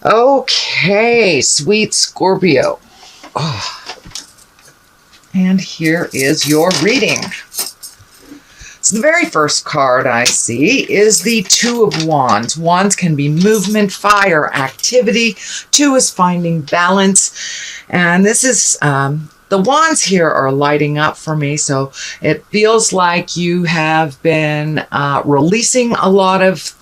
Okay, sweet Scorpio. Oh, and here is your reading. So the very first card I see is the Two of Wands. Wands can be movement, fire, activity. Two is finding balance. And this is, the wands here are lighting up for me. So it feels like you have been releasing a lot of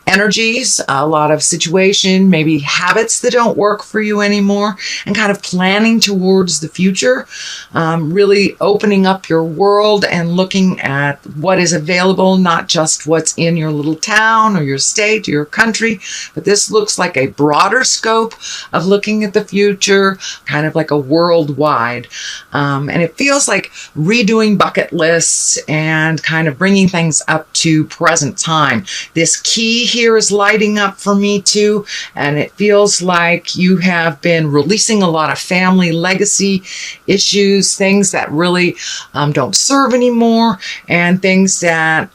energies, a lot of situation, maybe habits that don't work for you anymore, and kind of planning towards the future, really opening up your world and looking at what is available, not just what's in your little town or your state or your country, but this looks like a broader scope of looking at the future, kind of like a worldwide. And it feels like redoing bucket lists and kind of bringing things up to present time. This key here is lighting up for me too, and it feels like you have been releasing a lot of family legacy issues, things that really don't serve anymore, and things that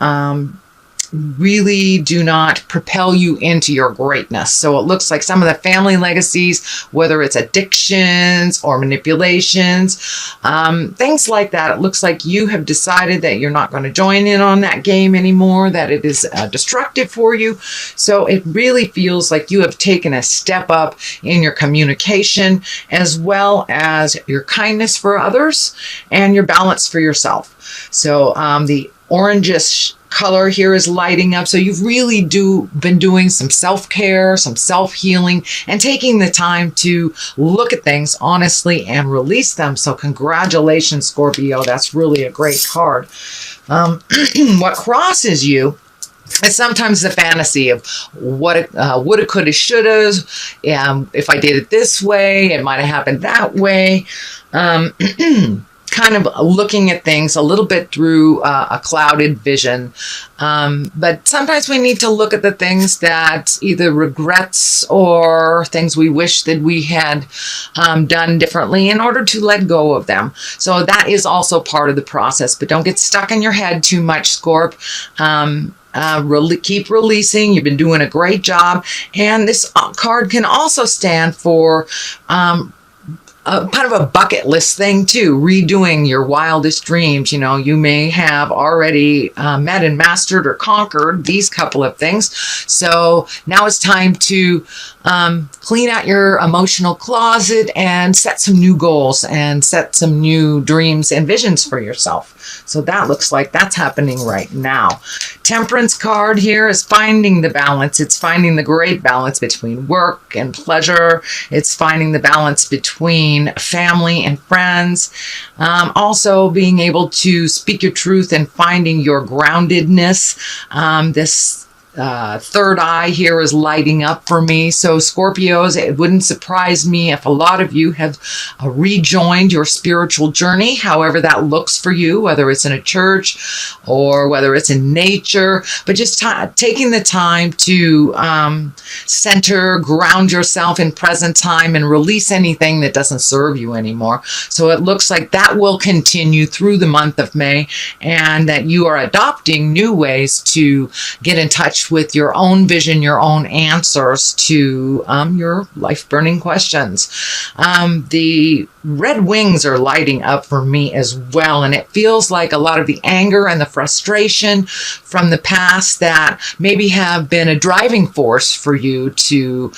really do not propel you into your greatness. So it looks like some of the family legacies, whether it's addictions or manipulations, things like that, it looks like you have decided that you're not going to join in on that game anymore, that it is destructive for you. So it really feels like you have taken a step up in your communication, as well as your kindness for others and your balance for yourself. So the orangish color here is lighting up. So you've really been doing some self-care, some self-healing, and taking the time to look at things honestly and release them. So congratulations, Scorpio. That's really a great card. What crosses you is sometimes the fantasy of what it woulda, coulda, shoulda. If I did it this way, it might have happened that way. Kind of looking at things a little bit through a clouded vision. But sometimes we need to look at the things that either regrets or things we wish that we had done differently in order to let go of them. So that is also part of the process, but don't get stuck in your head too much, Scorp. Really keep releasing. You've been doing a great job. And this card can also stand for kind of a bucket list thing too, redoing your wildest dreams. You know, you may have already met and mastered or conquered these couple of things. So now it's time to clean out your emotional closet and set some new goals and set some new dreams and visions for yourself. So that looks like that's happening right now. Temperance card here is finding the balance. It's finding the great balance between work and pleasure. It's finding the balance between family and friends. Also being able to speak your truth and finding your groundedness. This third eye here is lighting up for me. So Scorpios, it wouldn't surprise me if a lot of you have rejoined your spiritual journey, however that looks for you, whether it's in a church or whether it's in nature, but just taking the time to center, ground yourself in present time and release anything that doesn't serve you anymore. So it looks like that will continue through the month of May, and that you are adopting new ways to get in touch with your own vision, your own answers to your life-burning questions. The red wings are lighting up for me as well, and it feels like a lot of the anger and the frustration from the past that maybe have been a driving force for you to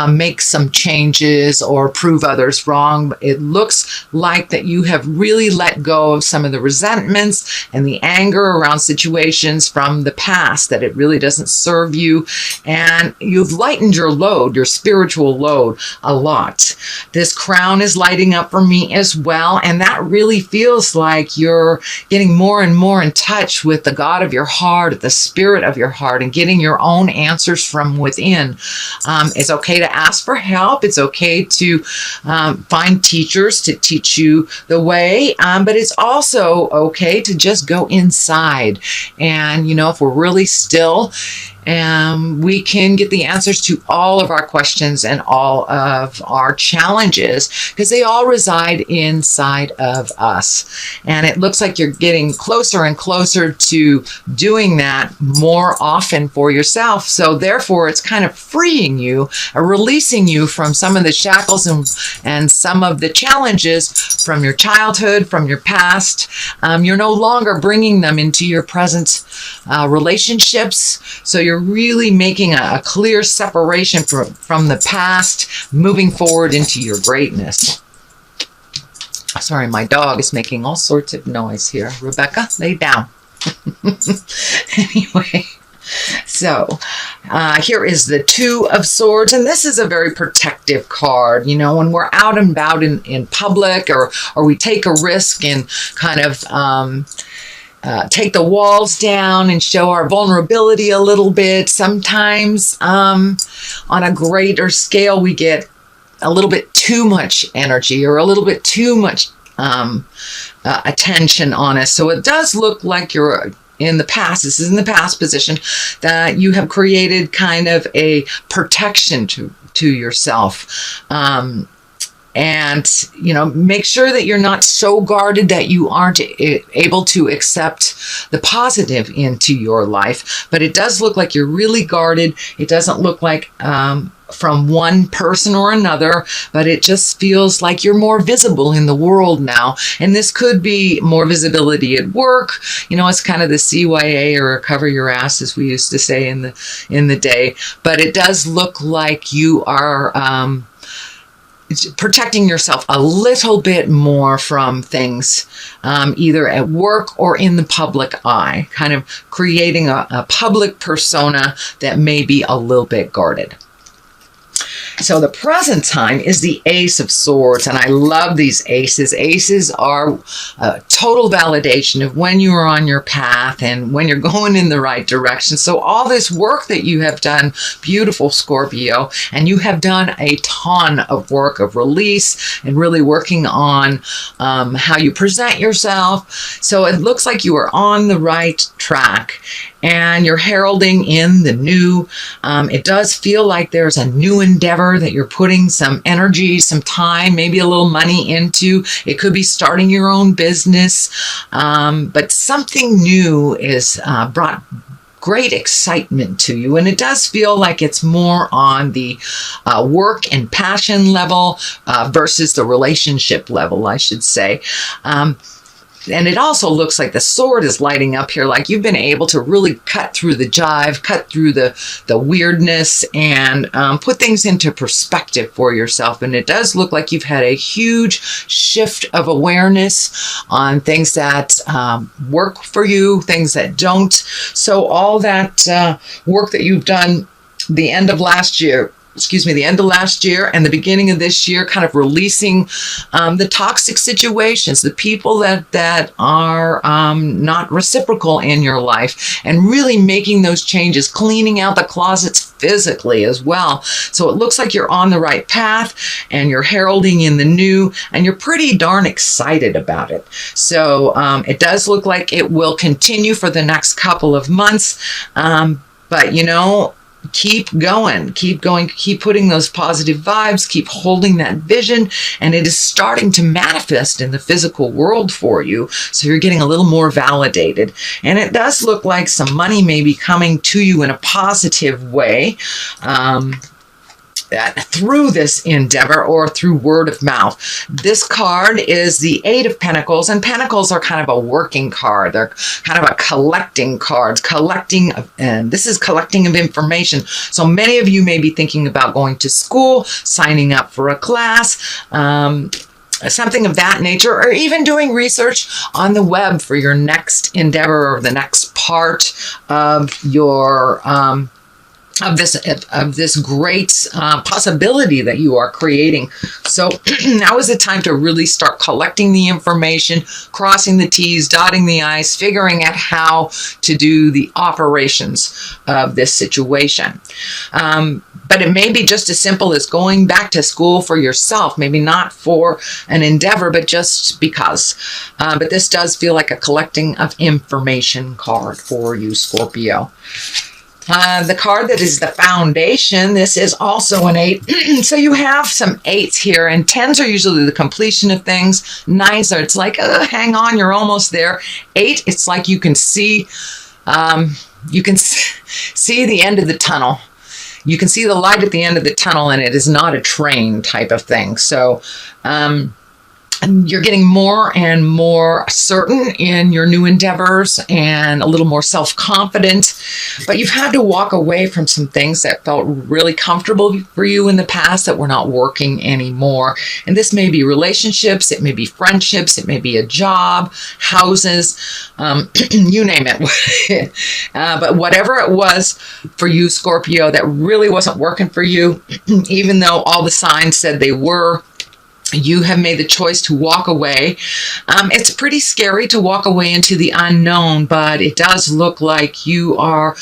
make some changes or prove others wrong. It looks like that you have really let go of some of the resentments and the anger around situations from the past, that it really doesn't serve you, and you've lightened your load, your spiritual load, a lot. This crown is lighting up for me as well, and that really feels like you're getting more and more in touch with the God of your heart, the spirit of your heart, and getting your own answers from within. It's okay to ask for help. It's okay to find teachers to teach you the way, but it's also okay to just go inside. And, you know, if we're really still and we can get the answers to all of our questions and all of our challenges, because they all reside inside of us. And it looks like you're getting closer and closer to doing that more often for yourself. So therefore, it's kind of freeing you, releasing you from some of the shackles and some of the challenges from your childhood, from your past. You're no longer bringing them into your present relationships. So you're really making a clear separation from the past, moving forward into your greatness. Sorry, my dog is making all sorts of noise here. Rebecca, lay down. Anyway, so here is the Two of Swords, and this is a very protective card. You know, when we're out and about in public, or we take a risk and kind of take the walls down and show our vulnerability a little bit. Sometimes on a greater scale, we get a little bit too much energy or a little bit too much attention on us. So it does look like you're in the past, this is in the past position, that you have created kind of a protection to yourself. And, you know, make sure that you're not so guarded that you aren't able to accept the positive into your life. But it does look like you're really guarded. It doesn't look like from one person or another, but it just feels like you're more visible in the world now. And this could be more visibility at work. You know, it's kind of the CYA, or cover your ass, as we used to say in the day. But it does look like you are protecting yourself a little bit more from things, either at work or in the public eye, kind of creating a public persona that may be a little bit guarded. So the present time is the Ace of Swords, and I love these aces. Aces are a total validation of when you are on your path and when you're going in the right direction. So all this work that you have done, beautiful Scorpio, and you have done a ton of work of release and really working on how you present yourself. So it looks like you are on the right track, and you're heralding in the new. It does feel like there's a new endeavor that you're putting some energy, some time, maybe a little money into. It could be starting your own business, but something new is brought great excitement to you. And it does feel like it's more on the work and passion level versus the relationship level, I should say. And it also looks like the sword is lighting up here, like you've been able to really cut through the jive, cut through the weirdness, and put things into perspective for yourself. And it does look like you've had a huge shift of awareness on things that work for you, things that don't. So all that work that you've done the end of last year and the beginning of this year, kind of releasing the toxic situations, the people that are not reciprocal in your life, and really making those changes, cleaning out the closets physically as well. So it looks like you're on the right path, and you're heralding in the new, and you're pretty darn excited about it. So it does look like it will continue for the next couple of months. But, you know, keep going, keep putting those positive vibes, keep holding that vision, and it is starting to manifest in the physical world for you. So you're getting a little more validated. And it does look like some money may be coming to you in a positive way. Through this endeavor or through word of mouth. This card is the Eight of Pentacles, and Pentacles are kind of a working card. They're kind of a collecting card, and this is collecting of information. So many of you may be thinking about going to school, signing up for a class, something of that nature, or even doing research on the web for your next endeavor or the next part of your of this great possibility that you are creating. So now is the time to really start collecting the information, crossing the T's, dotting the I's, figuring out how to do the operations of this situation. But it may be just as simple as going back to school for yourself, maybe not for an endeavor, but just because. But this does feel like a collecting of information card for you, Scorpio. The card that is the foundation, this is also an 8. So you have some 8s here, and 10s are usually the completion of things. 9s are, it's like, hang on, you're almost there. 8, it's like you can see the end of the tunnel. You can see the light at the end of the tunnel, and it is not a train type of thing. So, and you're getting more and more certain in your new endeavors and a little more self-confident, but you've had to walk away from some things that felt really comfortable for you in the past that were not working anymore. And this may be relationships, it may be friendships, it may be a job, houses, you name it. But whatever it was for you, Scorpio, that really wasn't working for you, even though all the signs said they were, you have made the choice to walk away. It's pretty scary to walk away into the unknown, but it does look like you are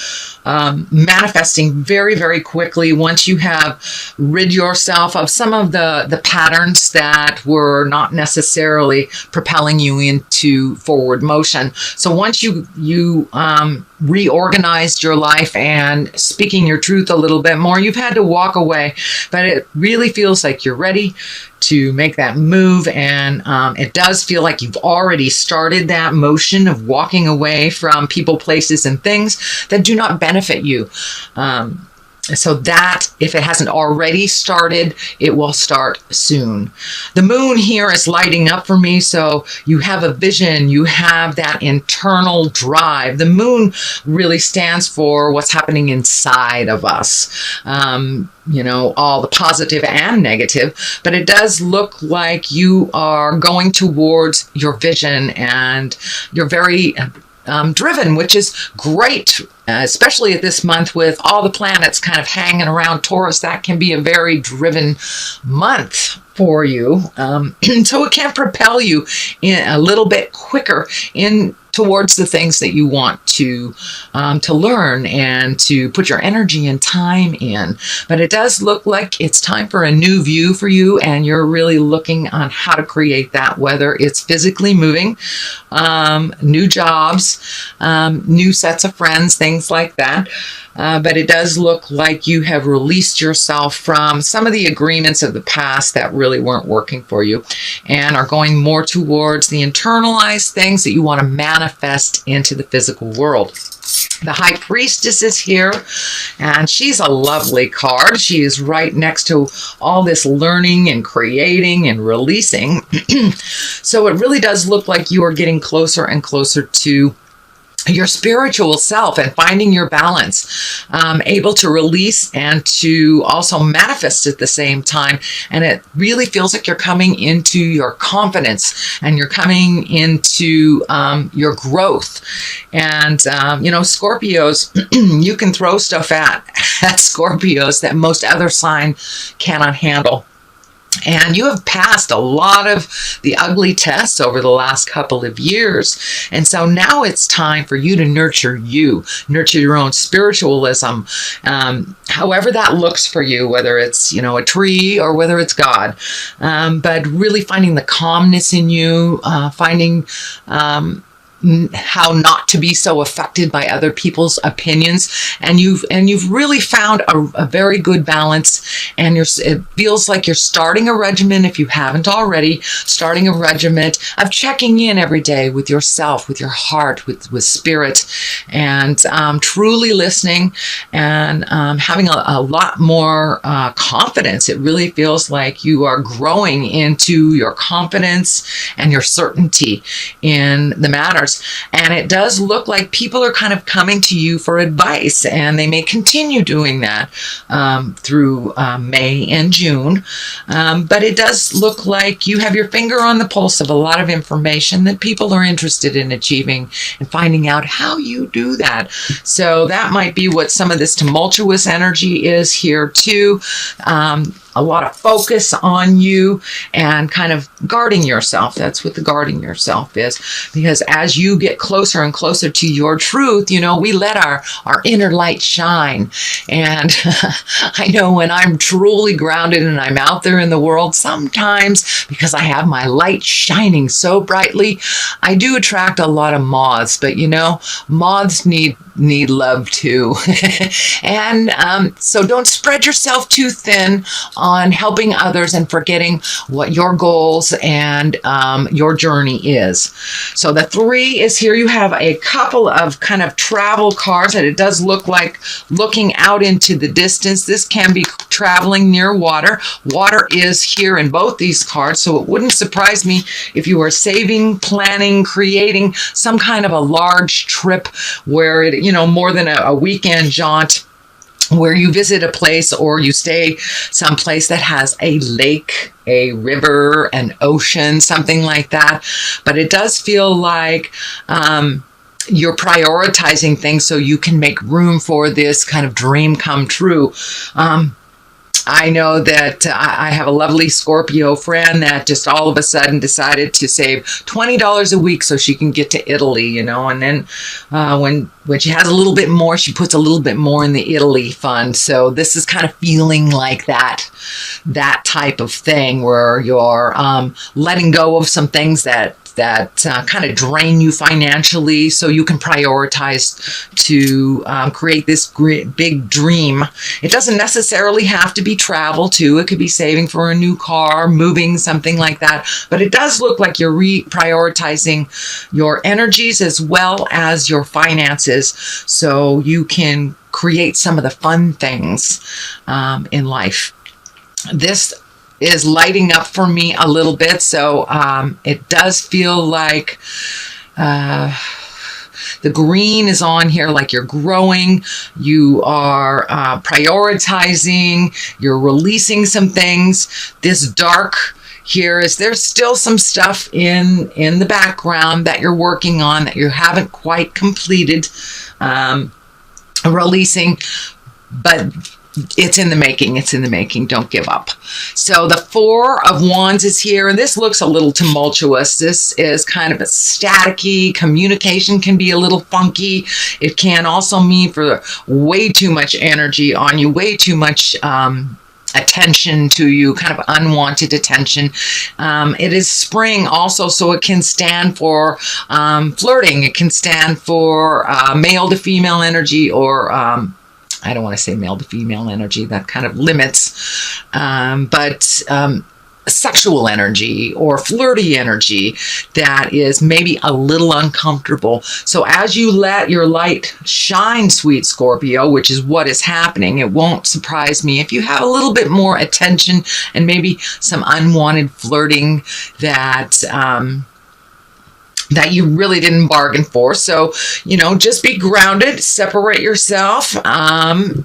manifesting very, very quickly once you have rid yourself of some of the patterns that were not necessarily propelling you into forward motion. So once you reorganized your life and speaking your truth a little bit more, you've had to walk away, but it really feels like you're ready to make that move. And it does feel like you've already started that motion of walking away from people, places, and things that do not benefit you. So that, if it hasn't already started, it will start soon. The moon here is lighting up for me, so you have a vision, you have that internal drive. The moon really stands for what's happening inside of us. You know, all the positive and negative, but it does look like you are going towards your vision, and you're very driven, which is great, especially at this month with all the planets kind of hanging around Taurus. That can be a very driven month for you. So it can propel you in a little bit quicker in towards the things that you want to learn and to put your energy and time in. But it does look like it's time for a new view for you, and you're really looking on how to create that, whether it's physically moving, new jobs, new sets of friends, things like that. But it does look like you have released yourself from some of the agreements of the past that really weren't working for you, and are going more towards the internalized things that you want to manifest into the physical world. The High Priestess is here, and she's a lovely card. She is right next to all this learning and creating and releasing. So it really does look like you are getting closer and closer to your spiritual self and finding your balance, able to release and to also manifest at the same time. And it really feels like you're coming into your confidence, and you're coming into your growth. And, you know, Scorpios, you can throw stuff at Scorpios that most other sign cannot handle. And you have passed a lot of the ugly tests over the last couple of years. And so now it's time for you to nurture your own spiritualism, however that looks for you, whether it's, you know, a tree or whether it's God. But really finding the calmness in you, finding how not to be so affected by other people's opinions, and you've really found a very good balance. And it feels like you're starting a regimen, if you haven't already, starting a regimen of checking in every day with yourself, with your heart, with spirit, and truly listening, and having a lot more confidence. It really feels like you are growing into your confidence and your certainty in the matters. And it does look like people are kind of coming to you for advice, and they may continue doing that through May and June. But it does look like you have your finger on the pulse of a lot of information that people are interested in achieving, and finding out how you do that. So that might be what some of this tumultuous energy is here too. A lot of focus on you and kind of guarding yourself. That's what the guarding yourself is. Because as you get closer and closer to your truth, you know, we let our inner light shine. And I know when I'm truly grounded and I'm out there in the world, sometimes because I have my light shining so brightly, I do attract a lot of moths. But you know, moths need need love too. And so don't spread yourself too thin on helping others and forgetting what your goals and your journey is. So the 3 is here. You have a couple of kind of travel cards, and it does look like looking out into the distance. This can be traveling near water. Water is here in both these cards, so it wouldn't surprise me if you are saving, planning, creating some kind of a large trip where it, more than a weekend jaunt, where you visit a place or you stay someplace that has a lake, a river, an ocean, something like that. But it does feel like you're prioritizing things so you can make room for this kind of dream come true. I know that I have a lovely Scorpio friend that just all of a sudden decided to save $20 a week so she can get to Italy, and then when she has a little bit more, she puts a little bit more in the Italy fund. So this is kind of feeling like that type of thing where you're letting go of some things that kind of drain you financially so you can prioritize to create this great big dream. It doesn't necessarily have to be travel too. It could be saving for a new car, moving, something like that. But it does look like you're prioritizing your energies as well as your finances so you can create some of the fun things in life. This is lighting up for me a little bit, so it does feel like the green is on here, like you're growing, you are prioritizing, you're releasing some things. This dark here is there's still some stuff in the background that you're working on that you haven't quite completed releasing, but it's in the making. Don't give up. So the 4 of Wands is here, and this looks a little tumultuous. This is kind of a staticky. Communication can be a little funky. It can also mean for way too much energy on you, way too much attention to you, kind of unwanted attention. It is spring also, so it can stand for flirting. It can stand for male to female energy, or I don't want to say male to female energy, that kind of limits, but sexual energy or flirty energy that is maybe a little uncomfortable. So as you let your light shine, sweet Scorpio, which is what is happening, it won't surprise me if you have a little bit more attention and maybe some unwanted flirting that you really didn't bargain for. So, just be grounded, separate yourself, and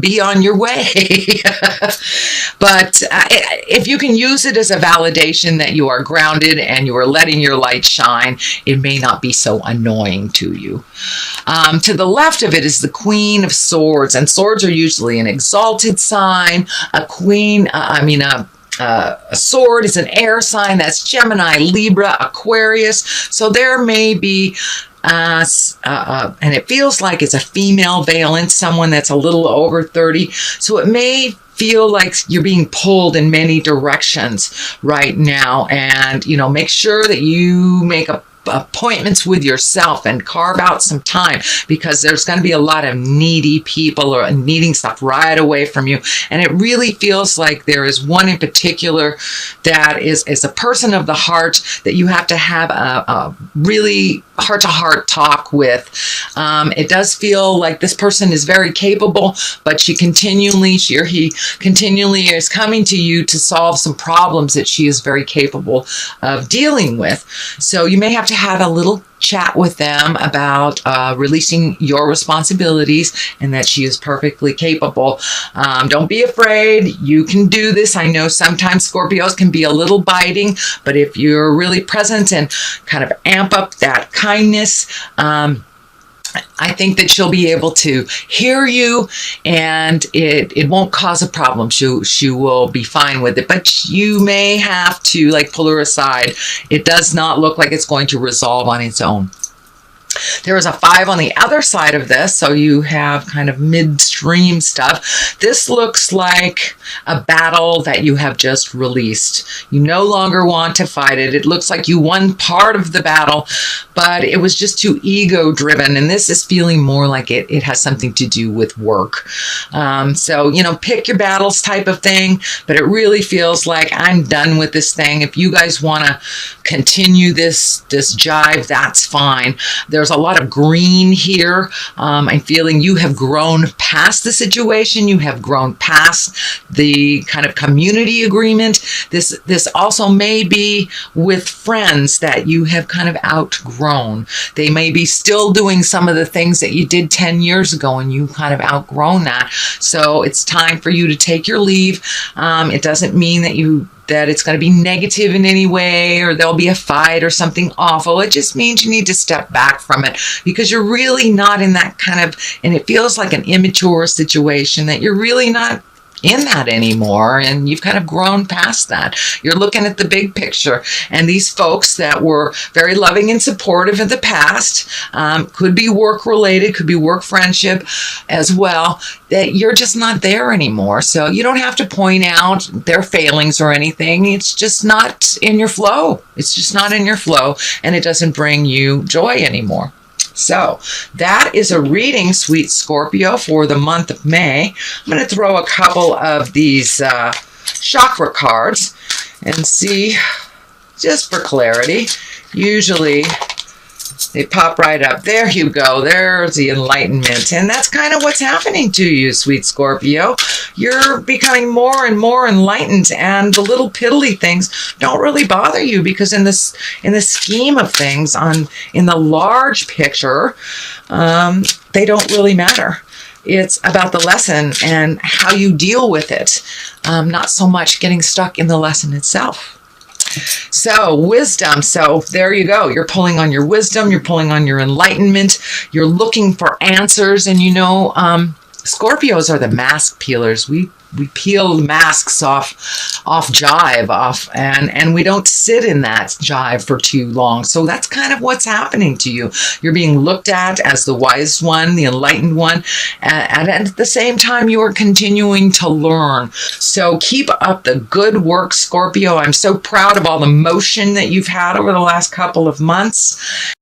be on your way. But if you can use it as a validation that you are grounded and you are letting your light shine, it may not be so annoying to you. To the left of it is the Queen of Swords, and swords are usually an exalted sign. A sword is an air sign. That's Gemini, Libra, Aquarius. So there may be, and it feels like it's a female valence, someone that's a little over 30. So it may feel like you're being pulled in many directions right now. And, make sure that you make appointments with yourself and carve out some time, because there's going to be a lot of needy people or needing stuff right away from you. And it really feels like there is one in particular that is a person of the heart that you have to have a really heart-to-heart talk with. It does feel like this person is very capable, but she or he continually is coming to you to solve some problems that she is very capable of dealing with. So you may have to have a little chat with them about releasing your responsibilities, and that she is perfectly capable. Don't be afraid. You can do this. I know sometimes Scorpios can be a little biting, but if you're really present and kind of amp up that kindness, I think that she'll be able to hear you, and it won't cause a problem. She will be fine with it, but you may have to pull her aside. It does not look like it's going to resolve on its own. There is a 5 on the other side of this, so you have kind of midstream stuff. This looks like a battle that you have just released. You no longer want to fight it. It looks like you won part of the battle, but it was just too ego-driven, and this is feeling more like it has something to do with work. So, you know, pick your battles type of thing, but it really feels like I'm done with this thing. If you guys want to continue this jive, that's fine. There's a lot of green here. I'm feeling you have grown past the situation. You have grown past the kind of community agreement. This also may be with friends that you have kind of outgrown. They may be still doing some of the things that you did 10 years ago and you kind of outgrown that. So it's time for you to take your leave. It doesn't mean that it's going to be negative in any way or there'll be a fight or something awful. It just means you need to step back from it because you're really not in that kind of, and it feels like an immature situation that you're really not in that anymore, and you've kind of grown past that. You're looking at the big picture, and these folks that were very loving and supportive in the past, could be work related, could be work friendship as well, that you're just not there anymore. So you don't have to point out their failings or anything. It's just not in your flow. It's just not in your flow, and it doesn't bring you joy anymore. So that is a reading, sweet Scorpio, for the month of May. I'm going to throw a couple of these chakra cards and see, just for clarity. Usually they pop right up. There you go. There's the enlightenment. And that's kind of what's happening to you, sweet Scorpio. You're becoming more and more enlightened, and the little piddly things don't really bother you because in the scheme of things, in the large picture, they don't really matter. It's about the lesson and how you deal with it, not so much getting stuck in the lesson itself. So wisdom. So there you go. You're pulling on your wisdom. You're pulling on your enlightenment. You're looking for answers. And you know, Scorpios are the mask peelers. We peel masks off jive, and we don't sit in that jive for too long. So that's kind of what's happening to you. You're being looked at as the wise one, the enlightened one, and at the same time, you are continuing to learn. So keep up the good work, Scorpio. I'm so proud of all the motion that you've had over the last couple of months.